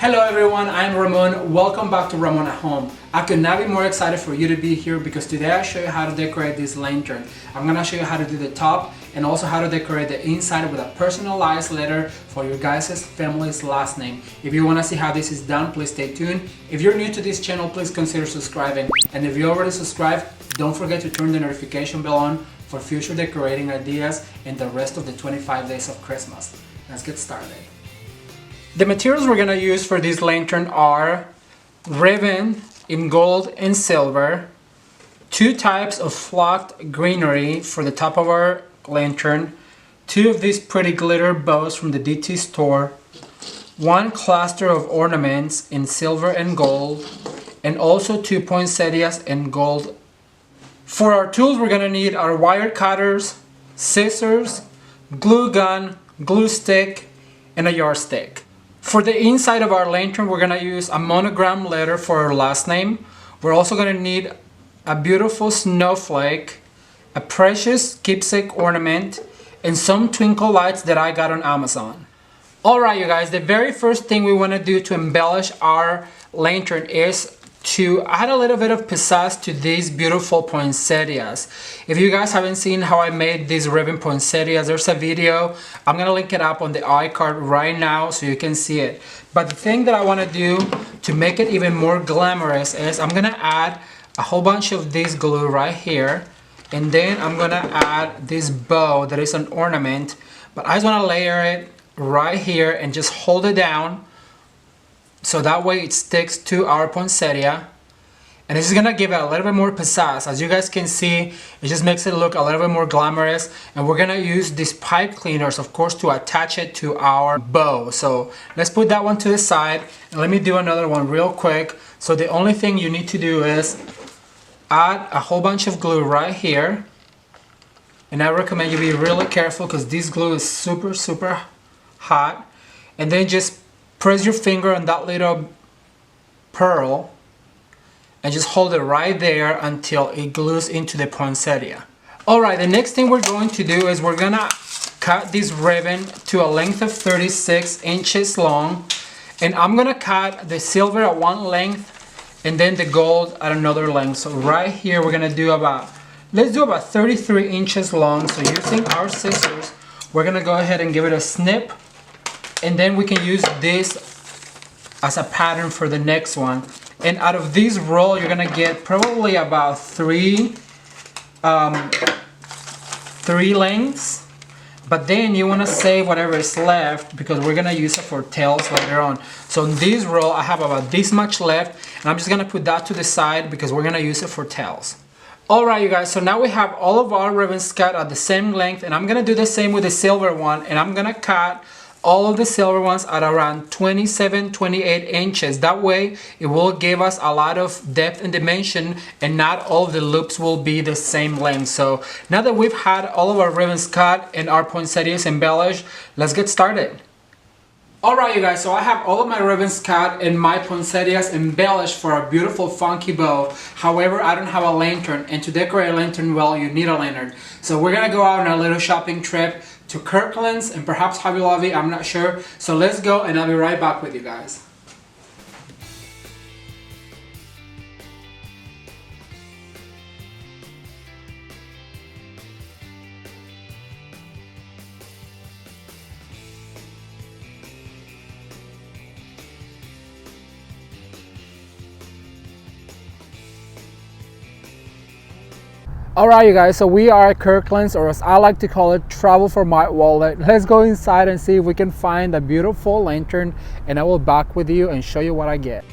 Hello everyone, I'm Ramon. Welcome back to Ramon at Home. I could not be more excited for you to be here because today I show you how to decorate this lantern. I'm gonna show you how to do the top and also how to decorate the inside with a personalized letter for your guys' family's last name. If you wanna see how this is done, please stay tuned. If you're new to this channel, please consider subscribing. And if you already subscribed, don't forget to turn the notification bell on for future decorating ideas and the rest of the 25 days of Christmas. Let's get started. The materials we're going to use for this lantern are ribbon in gold and silver, 2 types of flocked greenery for the top of our lantern, 2 of these pretty glitter bows from the DT store, 1 cluster of ornaments in silver and gold, and also 2 poinsettias in gold. For our tools we're going to need our wire cutters, scissors, glue gun, glue stick, and a yardstick. For the inside of our lantern, we're going to use a monogram letter for our last name. We're also going to need a beautiful snowflake, a precious keepsake ornament, and some twinkle lights that I got on Amazon. Alright you guys, the very first thing we want to do to embellish our lantern is to add a little bit of pizzazz to these beautiful poinsettias. If you guys haven't seen how I made these ribbon poinsettias, there's a video. I'm gonna link it up on the iCard right now so you can see it. But the thing that I want to do to make it even more glamorous is I'm gonna add a whole bunch of this glue right here, and then I'm gonna add this bow that is an ornament, but I just want to layer it right here and just hold it down so that way it sticks to our poinsettia. And this is gonna give it a little bit more pizzazz. As you guys can see, it just makes it look a little bit more glamorous. And we're gonna use these pipe cleaners, of course, to attach it to our bow. So let's put that one to the side and let me do another one real quick. So the only thing you need to do is add a whole bunch of glue right here. And I recommend you be really careful because this glue is super hot. And then just press your finger on that little pearl and just hold it right there until it glues into the poinsettia. Alright, the next thing we're going to do is we're gonna cut this ribbon to a length of 36 inches long, and I'm gonna cut the silver at one length and then the gold at another length. So right here we're gonna do let's do about 33 inches long. So using our scissors, we're gonna go ahead and give it a snip. And then we can use this as a pattern for the next one. And out of this roll, you're gonna get probably about three lengths. But then you wanna save whatever is left because we're gonna use it for tails later on. So in this roll, I have about this much left, and I'm just gonna put that to the side because we're gonna use it for tails. Alright you guys, so now we have all of our ribbons cut at the same length, and I'm gonna do the same with the silver one, and I'm gonna cut all of the silver ones at around 27-28 inches. That way it will give us a lot of depth and dimension, and not all of the loops will be the same length. So now that we've had all of our ribbons cut and our poinsettias embellished, let's get started. Alright you guys, so I have all of my ribbons cut and my poinsettias embellished for a beautiful funky bow. However, I don't have a lantern, and to decorate a lantern well, you need a lantern. So we're gonna go out on a little shopping trip to Kirkland's and perhaps Hobby Lobby, I'm not sure. So let's go and I'll be right back with you guys. Alright you guys, so we are at Kirkland's, or as I like to call it, travel for my wallet. Let's go inside and see if we can find a beautiful lantern, and I will back with you and show you what I get.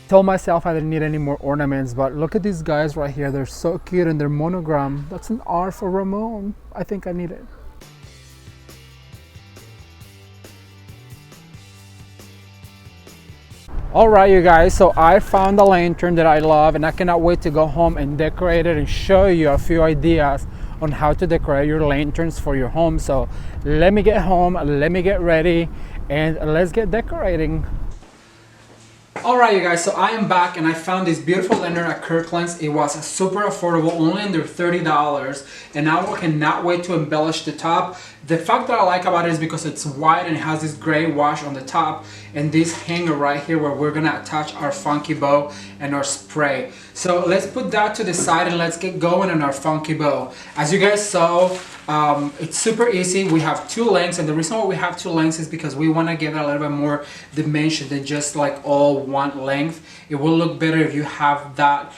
Told myself I didn't need any more ornaments, but look at these guys right here. They're so cute, and they're monogram. That's an R for Ramon. I think I need it. Alright you guys, so I found a lantern that I love, and I cannot wait to go home and decorate it and show you a few ideas on how to decorate your lanterns for your home. So let me get home, let me get ready, and let's get decorating. Alright you guys, so I am back and I found this beautiful lantern at Kirkland's. It was super affordable, only under $30, and now I cannot wait to embellish the top. The fact that I like about it is because it's white and it has this gray wash on the top and this hanger right here where we're gonna attach our funky bow and our spray. So let's put that to the side and let's get going on our funky bow. As you guys saw, it's super easy. We have two lengths, and the reason why we have two lengths is because we want to give it a little bit more dimension than just like all one length. It will look better if you have that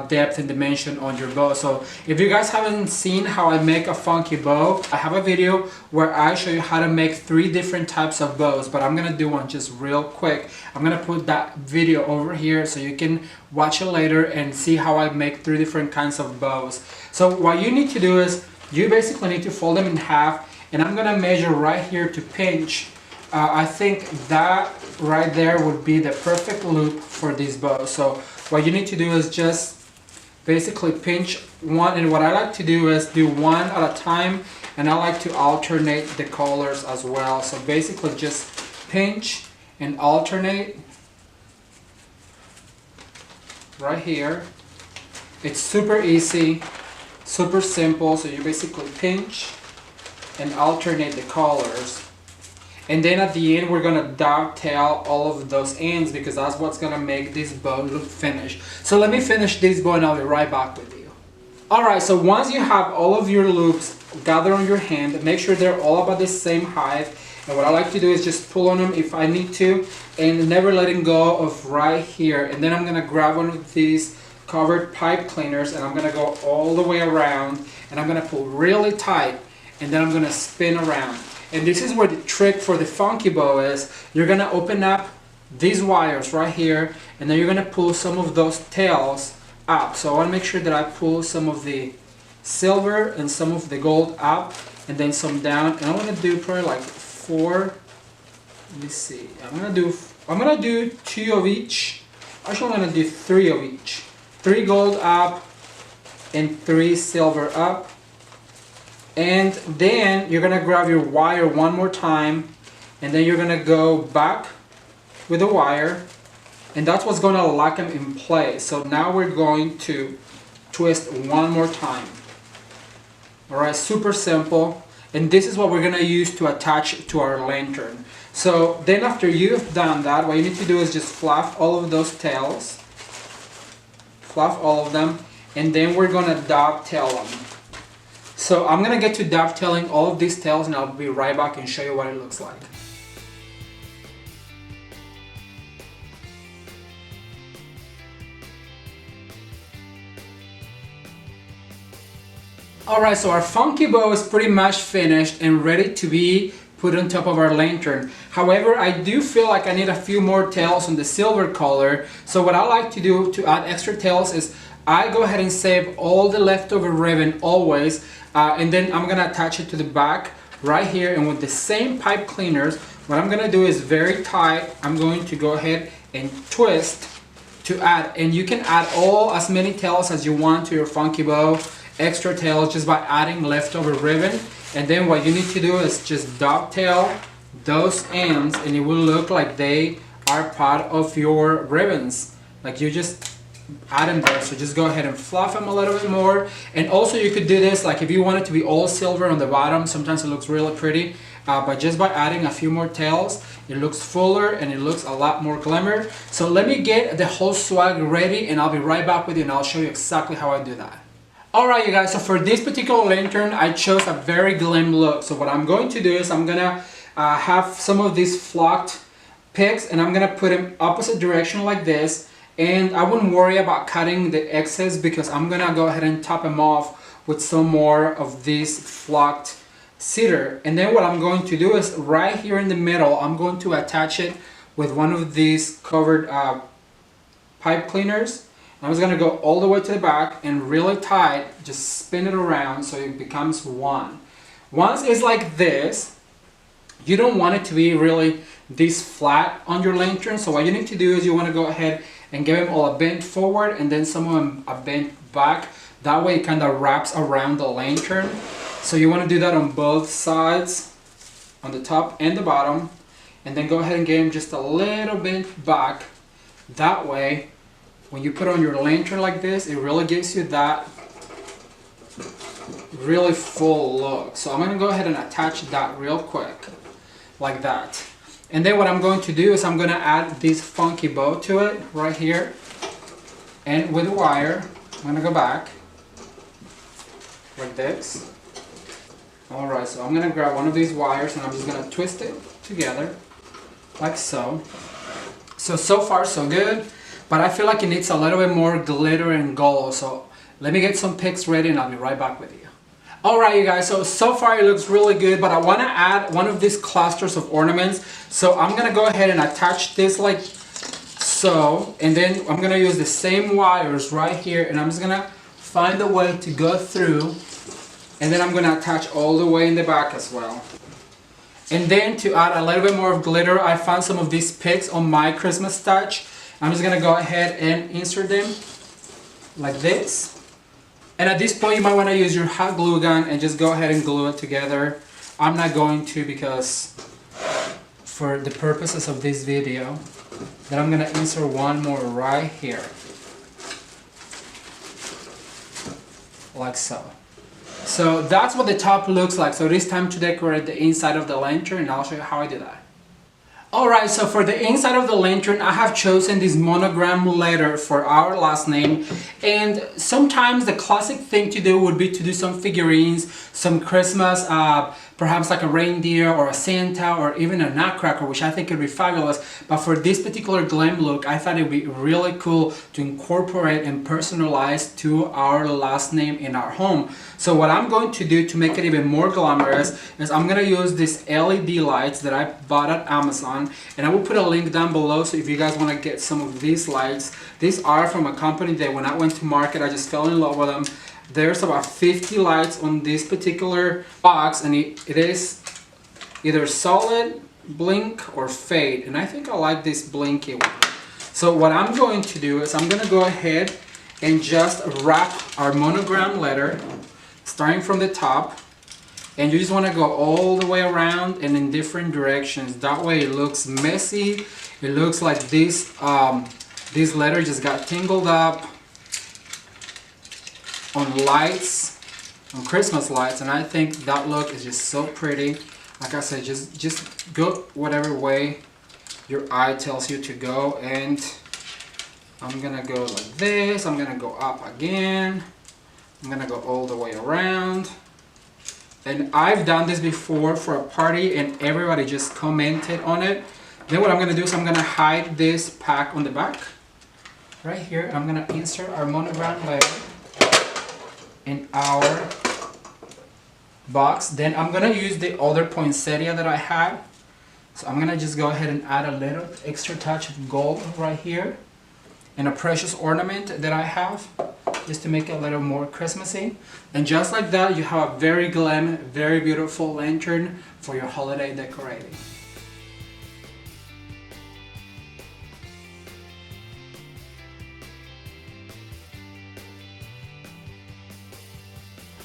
depth and dimension on your bow. So if you guys haven't seen how I make a funky bow, I have a video where I show you how to make 3 different types of bows, but I'm gonna do one just real quick. I'm gonna put that video over here so you can watch it later and see how I make 3 different kinds of bows. So what you need to do is you basically need to fold them in half, and I'm gonna measure right here to pinch. I think that right there would be the perfect loop for this bow. So what you need to do is just basically pinch one, and what I like to do is do one at a time, and I like to alternate the colors as well. So basically just pinch and alternate right here. It's super easy, super simple. So you basically pinch and alternate the colors, and then at the end we're gonna dovetail all of those ends because that's what's gonna make this bow look finished. So let me finish this bow and I'll be right back with you. Alright, so once you have all of your loops gathered on your hand, make sure they're all about the same height, and what I like to do is just pull on them if I need to and never letting go of right here. And then I'm gonna grab one of these covered pipe cleaners and I'm gonna go all the way around, and I'm gonna pull really tight, and then I'm gonna spin around. And this is where the trick for the funky bow is. You're gonna open up these wires right here, and then you're gonna pull some of those tails up. So I wanna make sure that I pull some of the silver and some of the gold up, and then some down. And I'm gonna do probably like 4. Let me see. I'm gonna do 2 of each. Actually, I'm gonna do 3 of each. 3 gold up and 3 silver up. And then you're gonna grab your wire one more time, and then you're gonna go back with the wire, and that's what's gonna lock them in place. So now we're going to twist one more time. Alright, super simple. And this is what we're gonna use to attach to our lantern. So then after you've done that, what you need to do is just fluff all of those tails. Fluff all of them, and then we're gonna dovetail them. So I'm gonna get to dovetailing all of these tails, and I'll be right back and show you what it looks like. Alright, so our funky bow is pretty much finished and ready to be put on top of our lantern. However, I do feel like I need a few more tails on the silver color. So what I like to do to add extra tails is I go ahead and save all the leftover ribbon always, and then I'm gonna attach it to the back right here, and with the same pipe cleaners, what I'm gonna do is very tight, I'm going to go ahead and twist to add, and you can add as many tails as you want to your funky bow, extra tails, just by adding leftover ribbon. And then what you need to do is just dovetail those ends, and it will look like they are part of your ribbons. Like you just add them there. So just go ahead and fluff them a little bit more. And also you could do this like if you want it to be all silver on the bottom. Sometimes it looks really pretty, but just by adding a few more tails, it looks fuller and it looks a lot more glimmer. So let me get the whole swag ready, and I'll be right back with you, and I'll show you exactly how I do that. Alright you guys, so for this particular lantern I chose a very glam look. So what I'm going to do is I'm gonna have some of these flocked picks, and I'm gonna put them opposite direction like this, and I wouldn't worry about cutting the excess because I'm gonna go ahead and top them off with some more of this flocked cedar. And then what I'm going to do is right here in the middle, I'm going to attach it with one of these covered pipe cleaners. I'm just going to go all the way to the back and really tight, just spin it around so it becomes one. Once it's like this, you don't want it to be really this flat on your lantern. So what you need to do is you want to go ahead and give them all a bend forward and then some of them a bend back. That way it kind of wraps around the lantern. So you want to do that on both sides, on the top and the bottom. And then go ahead and give them just a little bit back. That way, when you put on your lantern like this, it really gives you that really full look. So I'm going to go ahead and attach that real quick, like that. And then what I'm going to do is I'm going to add this funky bow to it right here. And with the wire, I'm going to go back like this. Alright, so I'm going to grab one of these wires and I'm just going to twist it together like so. So far so good, but I feel like it needs a little bit more glitter and gold. So let me get some pics ready and I'll be right back with you. Alright you guys, so far it looks really good, but I want to add one of these clusters of ornaments. So I'm going to go ahead and attach this like so, and then I'm going to use the same wires right here, and I'm just going to find a way to go through, and then I'm going to attach all the way in the back as well. And then to add a little bit more of glitter, I found some of these picks on my Christmas stash. I'm just going to go ahead and insert them like this. And at this point you might want to use your hot glue gun and just go ahead and glue it together. I'm not going to, because for the purposes of this video, then I'm going to insert one more right here. Like so. So that's what the top looks like. So it is time to decorate the inside of the lantern, and I'll show you how I do that. Alright, so for the inside of the lantern, I have chosen this monogram letter for our last name. And sometimes the classic thing to do would be to do some figurines, some Christmas, perhaps like a reindeer or a Santa or even a nutcracker, which I think would be fabulous. But for this particular glam look, I thought it would be really cool to incorporate and personalize to our last name in our home. So what I'm going to do to make it even more glamorous is I'm going to use these LED lights that I bought at Amazon, and I will put a link down below. So if you guys want to get some of these lights, these are from a company that when I went to market, I just fell in love with them. There's about 50 lights on this particular box, and it is either solid, blink, or fade, and I think I like this blinky one. So what I'm going to do is I'm going to go ahead and just wrap our monogram letter starting from the top, and you just want to go all the way around and in different directions. That way it looks messy. It looks like this letter just got tangled up on lights, on Christmas lights, and I think that look is just so pretty. Like I said, just go whatever way your eye tells you to go. And I'm gonna go like this, I'm gonna go up again, I'm gonna go all the way around. And I've done this before for a party and everybody just commented on it. Then what I'm gonna do is I'm gonna hide this pack on the back right here. I'm gonna insert our monogram letter in our box. Then I'm gonna use the other poinsettia that I had. So I'm gonna just go ahead and add a little extra touch of gold right here, and a precious ornament that I have, just to make it a little more Christmassy. And just like that, you have a very glam, very beautiful lantern for your holiday decorating.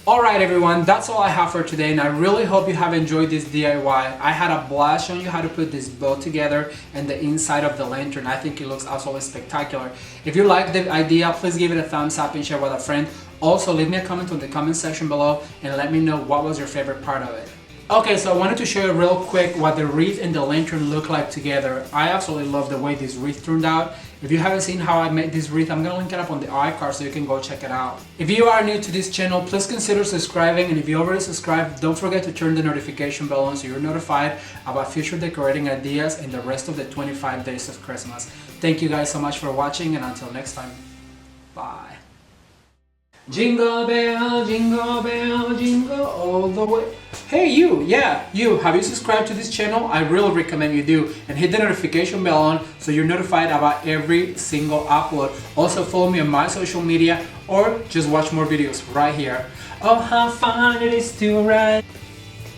Alright everyone, that's all I have for today, and I really hope you have enjoyed this DIY. I had a blast showing you how to put this bow together and the inside of the lantern. I think it looks absolutely spectacular. If you like the idea, please give it a thumbs up and share with a friend. Also, leave me a comment on the comment section below and let me know what was your favorite part of it. Okay, so I wanted to show you real quick what the wreath and the lantern look like together. I absolutely love the way this wreath turned out. If you haven't seen how I made this wreath, I'm going to link it up on the iCard so you can go check it out. If you are new to this channel, please consider subscribing, and if you already subscribed, don't forget to turn the notification bell on so you're notified about future decorating ideas and the rest of the 25 days of Christmas. Thank you guys so much for watching, and until next time, bye. Jingle bell, jingle all the way. Hey you, yeah, you, have you subscribed to this channel? I really recommend you do, and hit the notification bell on so you're notified about every single upload. Also follow me on my social media, or just watch more videos right here. Oh, how fun it is to ride.